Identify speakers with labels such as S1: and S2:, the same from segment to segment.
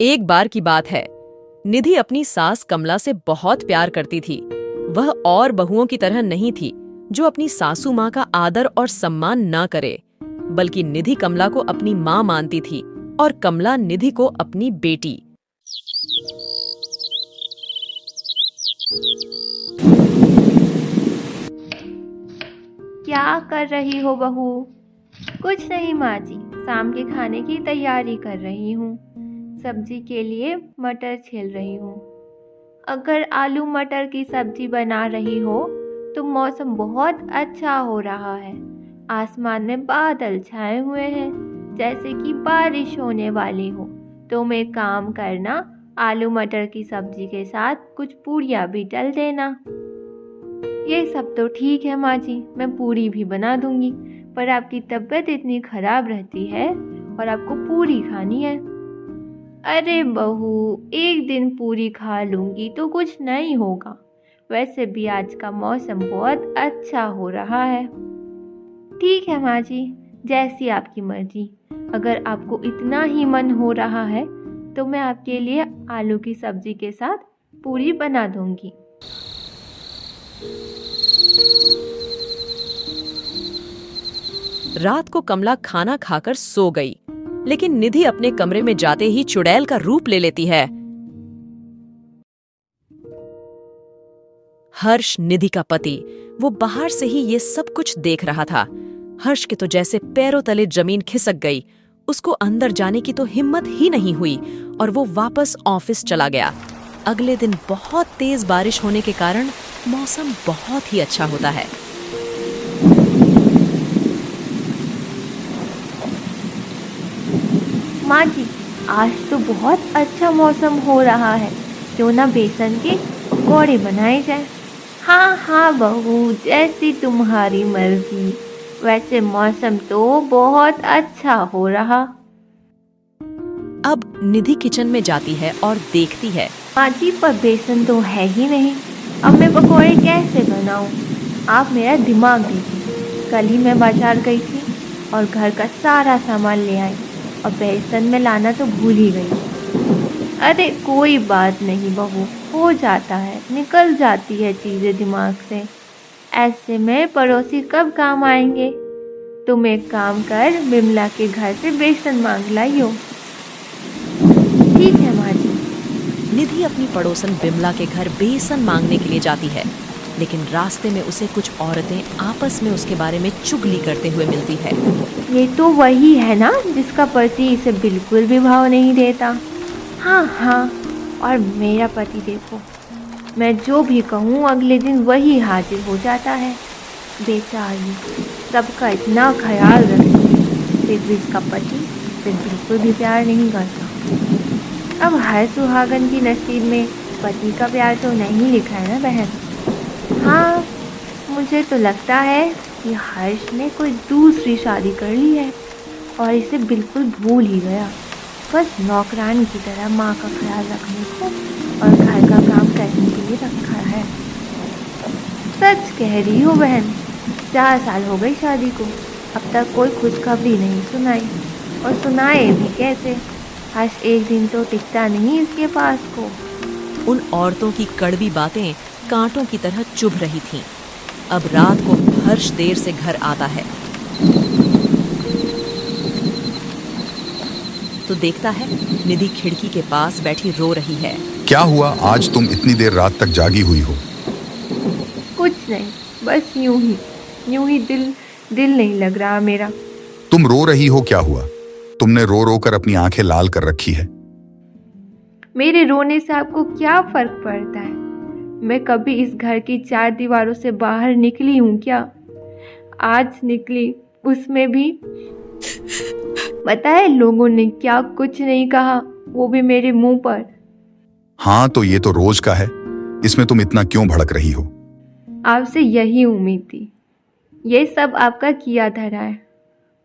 S1: एक बार की बात है। निधि अपनी सास कमला से बहुत प्यार करती थी। वह और बहुओं की तरह नहीं थी जो अपनी सासू माँ का आदर और सम्मान न करे, बल्कि निधि कमला को अपनी माँ मानती थी और कमला निधि को अपनी बेटी।
S2: क्या कर रही हो बहू? कुछ नहीं माँ जी, शाम के खाने की तैयारी कर रही हूँ। सब्जी के लिए मटर छील रही हूँ। अगर आलू मटर की सब्जी बना रही हो तो मौसम बहुत अच्छा हो रहा है। आसमान में बादल छाए हुए हैं, जैसे कि बारिश होने वाली हो। तुम एक काम करना, आलू मटर की सब्जी के साथ कुछ पूरियाँ भी तल देना। ये सब तो ठीक है माँ जी, मैं पूरी भी बना दूंगी, पर आपकी तबीयत इतनी खराब रहती है और आपको पूरी खानी है। अरे बहू, एक दिन पूरी खा लूंगी तो कुछ नहीं होगा। वैसे भी आज का मौसम बहुत अच्छा हो रहा है। ठीक है माँ जी, जैसी आपकी मर्जी। अगर आपको इतना ही मन हो रहा है तो मैं आपके लिए आलू की सब्जी के साथ पूरी बना दूंगी।
S1: रात को कमला खाना खाकर सो गई, लेकिन निधि अपने कमरे में जाते ही चुड़ैल का रूप ले लेती है। हर्ष, निधि का पति, वो बाहर से ही ये सब कुछ देख रहा था। हर्ष के तो जैसे पैरों तले जमीन खिसक गई। उसको अंदर जाने की तो हिम्मत ही नहीं हुई और वो वापस ऑफिस चला गया। अगले दिन बहुत तेज बारिश होने के कारण मौसम बहुत ही अच्छा होता है।
S2: माँ जी, आज तो बहुत अच्छा मौसम हो रहा है, क्यों ना बेसन के पकौड़े बनाए जाए। हाँ हाँ बहू, जैसी तुम्हारी मर्जी। वैसे मौसम तो बहुत अच्छा हो रहा।
S1: अब निधि किचन में जाती है और देखती है।
S2: माँ जी, पर बेसन तो है ही नहीं। अब मैं पकौड़े कैसे बनाऊँ? आप मेरा दिमाग देखिए। कल ही मैं बाजार गई थी और घर का सारा सामान ले आई और बेसन में लाना तो भूल ही गई। अरे कोई बात नहीं बहू, हो जाता है, निकल जाती है चीज़ें दिमाग से। ऐसे में पड़ोसी कब काम आएंगे? तुम एक काम कर, बिमला के घर से बेसन मांग लाइयो। ठीक है माँ जी।
S1: निधि अपनी पड़ोसन बिमला के घर बेसन मांगने के लिए जाती है, लेकिन रास्ते में उसे कुछ औरतें आपस में उसके बारे में चुगली करते हुए मिलती है।
S2: ये तो वही है ना जिसका पति इसे बिल्कुल भी भाव नहीं देता। हाँ हाँ, और मेरा पति देखो, मैं जो भी कहूँ अगले दिन वही हाजिर हो जाता है। बेचारी, सबका इतना ख्याल रखती है, फिर भी इसका पति इसे बिल्कुल भी प्यार नहीं करता। अब हर सुहागन की नसीब में पति का प्यार तो नहीं लिखा है ना बहन। हाँ, मुझे तो लगता है कि हर्ष ने कोई दूसरी शादी कर ली है और इसे बिल्कुल भूल ही गया। बस नौकरानी की तरह माँ का ख्याल रखने को और घर का काम करने के लिए रखा है। सच कह रही हो बहन, 4 साल हो गई शादी को, अब तक कोई खुशखबरी नहीं सुनाई। और सुनाए भी कैसे? हर्ष एक दिन तो टिकता नहीं इसके पास को।
S1: उन औरतों की कड़वी बातें कांटों की तरह चुभ रही थीं। अब रात को हर्ष देर से घर आता है तो देखता है निधि खिड़की के पास बैठी रो रही है।
S3: क्या हुआ, आज तुम इतनी देर रात तक जागी हुई हो?
S2: कुछ नहीं, बस यूं ही दिल नहीं लग रहा मेरा।
S3: तुम रो रही हो, क्या हुआ? तुमने रो रो कर अपनी आंखें लाल कर रखी है।
S2: मेरे रोने से आपको क्या फर्क पड़ता है? मैं कभी इस घर की 4 दीवारों से बाहर निकली हूँ क्या? आज निकली, उसमें भी पता है लोगों ने क्या कुछ नहीं कहा, वो भी मेरे मुंह पर।
S3: हाँ, तो ये तो रोज का है, इसमें तुम इतना क्यों भड़क रही हो?
S2: आपसे यही उम्मीद थी। ये सब आपका किया धरा है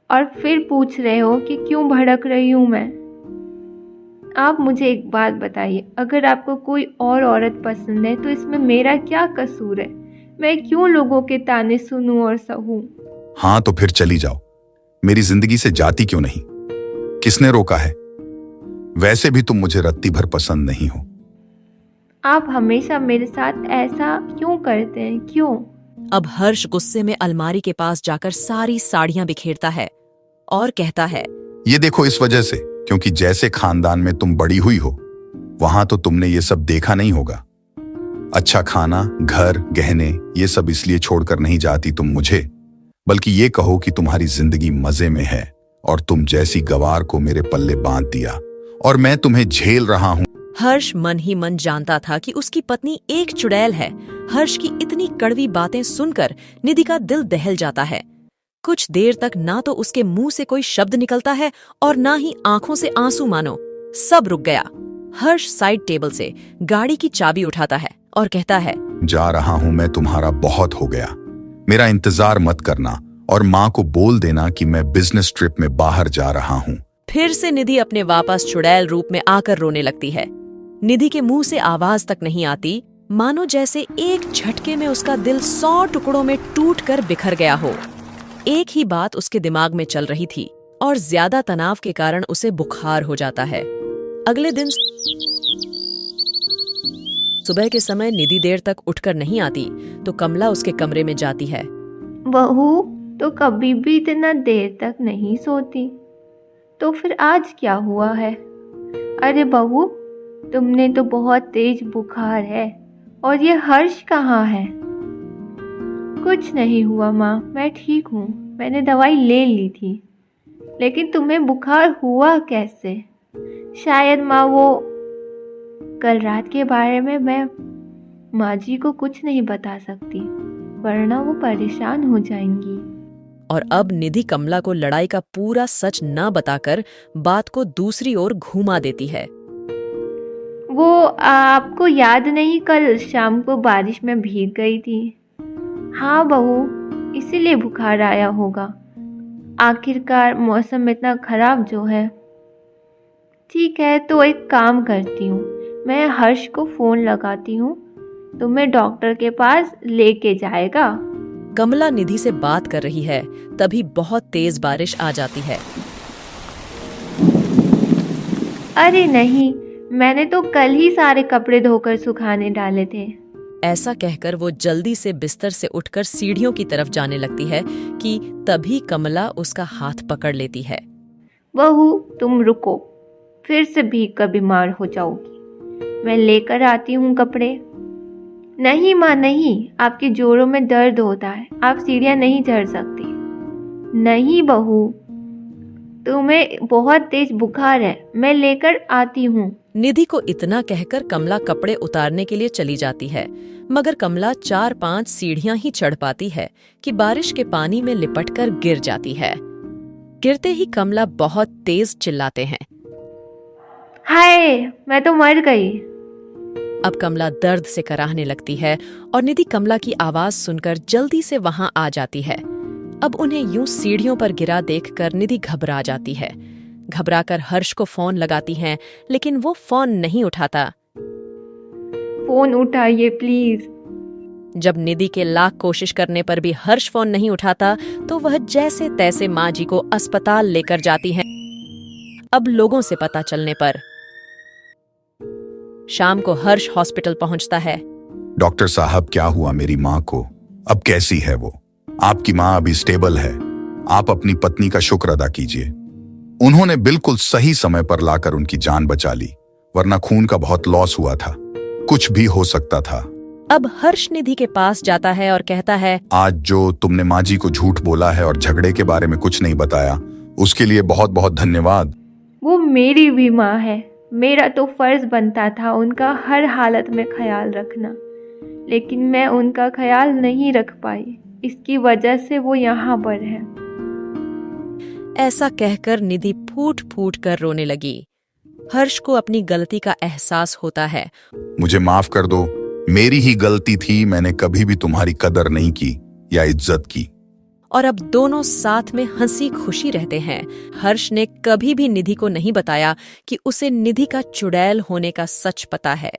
S2: और फिर पूछ रहे हो कि क्यों भड़क रही हूँ मैं। आप मुझे एक बात बताइए, अगर आपको कोई और औरत पसंद है तो इसमें मेरा क्या कसूर है? मैं क्यों लोगों के ताने सुनूं और सहूं?
S3: हाँ, तो फिर चली जाओ, मेरी जिंदगी से जाती क्यों नहीं? किसने रोका है? वैसे भी तुम मुझे रत्ती भर पसंद नहीं हो।
S2: आप हमेशा मेरे साथ ऐसा क्यों करते हैं, क्यों?
S1: अब हर्ष गुस्से में अलमारी के पास जाकर सारी साड़ियां बिखेरता है और कहता है,
S3: ये देखो, इस वजह से, क्योंकि जैसे खानदान में तुम बड़ी हुई हो वहां तो तुमने ये सब देखा नहीं होगा। अच्छा खाना, घर, गहने, ये सब इसलिए छोड़कर नहीं जाती तुम मुझे, बल्कि ये कहो कि तुम्हारी जिंदगी मजे में है और तुम जैसी गवार को मेरे पल्ले बांध दिया और मैं तुम्हें झेल रहा हूं।
S1: हर्ष मन ही मन जानता था कि उसकी पत्नी एक चुड़ैल है। हर्ष की इतनी कड़वी बातें सुनकर निधि का दिल दहल जाता है। कुछ देर तक ना तो उसके मुंह से कोई शब्द निकलता है और ना ही आंखों से आंसू मानो। सब रुक गया। हर्ष साइड टेबल से गाड़ी की चाबी उठाता है और कहता है,
S3: जा रहा हूं मैं, तुम्हारा बहुत हो गया। मेरा इंतजार मत करना और माँ को बोल देना कि मैं बिजनेस ट्रिप में बाहर जा रहा हूँ।
S1: फिर से निधि अपने वापस चुड़ैल रूप में आकर रोने लगती है। निधि के मुंह से आवाज तक नहीं आती, मानो जैसे एक झटके में उसका दिल 100 टुकड़ों में टूटकर बिखर गया हो। एक ही बात उसके दिमाग में चल रही थी और ज्यादा तनाव के कारण उसे बुखार हो जाता है। अगले दिन सुबह के समय निधि देर तक उठकर नहीं आती तो कमला उसके कमरे में जाती है।
S2: बहू तो कभी भी इतना देर तक नहीं सोती, तो फिर आज क्या हुआ है? अरे बहू, तुमने तो बहुत तेज बुखार है। और ये हर्ष कहाँ है? कुछ नहीं हुआ माँ, मैं ठीक हूँ, मैंने दवाई ले ली थी। लेकिन तुम्हें बुखार हुआ कैसे? शायद माँ वो कल रात के बारे में मैं माँ जी को कुछ नहीं बता सकती, वरना वो परेशान हो जाएंगी।
S1: और अब निधि कमला को लड़ाई का पूरा सच न बताकर बात को दूसरी ओर घुमा देती है।
S2: वो आपको याद नहीं, कल शाम को बारिश में भीग गई थी। हाँ बहू, इसीलिए बुखार आया होगा। आखिरकार मौसम इतना खराब जो है। ठीक है, तो एक काम करती हूँ, मैं हर्ष को फोन लगाती हूँ, तुम्हें डॉक्टर के पास लेके जाएगा।
S1: कमला निधि से बात कर रही है, तभी बहुत तेज बारिश आ जाती है।
S2: अरे नहीं, मैंने तो कल ही सारे कपड़े धोकर सुखाने डाले थे।
S1: ऐसा कहकर वो जल्दी से बिस्तर से उठकर सीढ़ियों की तरफ जाने लगती है कि तभी कमला उसका हाथ पकड़ लेती है।
S2: बहू तुम रुको, फिर से भीग कर बीमार हो जाओगी। मैं लेकर आती हूँ कपड़े। नहीं माँ नहीं, आपके जोड़ों में दर्द होता है, आप सीढ़ियाँ नहीं चढ़ सकती। नहीं बहू, तुम्हें बहुत तेज बुखार है, मैं लेकर आती हूँ।
S1: निधि को इतना कहकर कमला कपड़े उतारने के लिए चली जाती है, मगर कमला 4-5 सीढ़ियां ही चढ़ पाती है कि बारिश के पानी में लिपटकर गिर जाती है। गिरते ही कमला बहुत तेज चिल्लाते हैं,
S2: हाय मैं तो मर गई।
S1: अब कमला दर्द से कराहने लगती है और निधि कमला की आवाज सुनकर जल्दी से वहां आ जाती है। अब उन्हें यूं सीढ़ियों पर गिरा देखकर निधि घबरा जाती है। घबराकर हर्ष को फोन लगाती हैं, लेकिन वो फोन नहीं उठाता।
S2: फोन उठाइए प्लीज।
S1: जब निधि के लाख कोशिश करने पर भी हर्ष फोन नहीं उठाता तो वह जैसे तैसे माँ जी को अस्पताल लेकर जाती हैं। अब लोगों से पता चलने पर शाम को हर्ष हॉस्पिटल पहुंचता है।
S3: डॉक्टर साहब, क्या हुआ मेरी माँ को? अब कैसी है वो? आपकी माँ अभी स्टेबल है। आप अपनी पत्नी का शुक्र अदा कीजिए, उन्होंने बिल्कुल सही समय पर लाकर उनकी जान बचा ली, वरना खून का बहुत लॉस हुआ था, कुछ भी हो सकता था।
S1: अब हर्ष निधि के पास जाता है और कहता है,
S3: आज जो तुमने माँ जी को झूठ बोला है और झगड़े के बारे में कुछ नहीं बताया, उसके लिए बहुत बहुत धन्यवाद।
S2: वो मेरी भी माँ है, मेरा तो फर्ज बनता था उनका हर हालत में ख्याल रखना, लेकिन मैं उनका ख्याल नहीं रख पाई, इसकी वजह से वो यहाँ पर है।
S1: ऐसा कहकर निधि फूट फूट कर रोने लगी। हर्ष को अपनी गलती का एहसास होता है।
S3: मुझे माफ कर दो, मेरी ही गलती थी, मैंने कभी भी तुम्हारी कदर नहीं की या इज्जत की।
S1: और अब दोनों साथ में हंसी खुशी रहते हैं। हर्ष ने कभी भी निधि को नहीं बताया कि उसे निधि का चुड़ैल होने का सच पता है।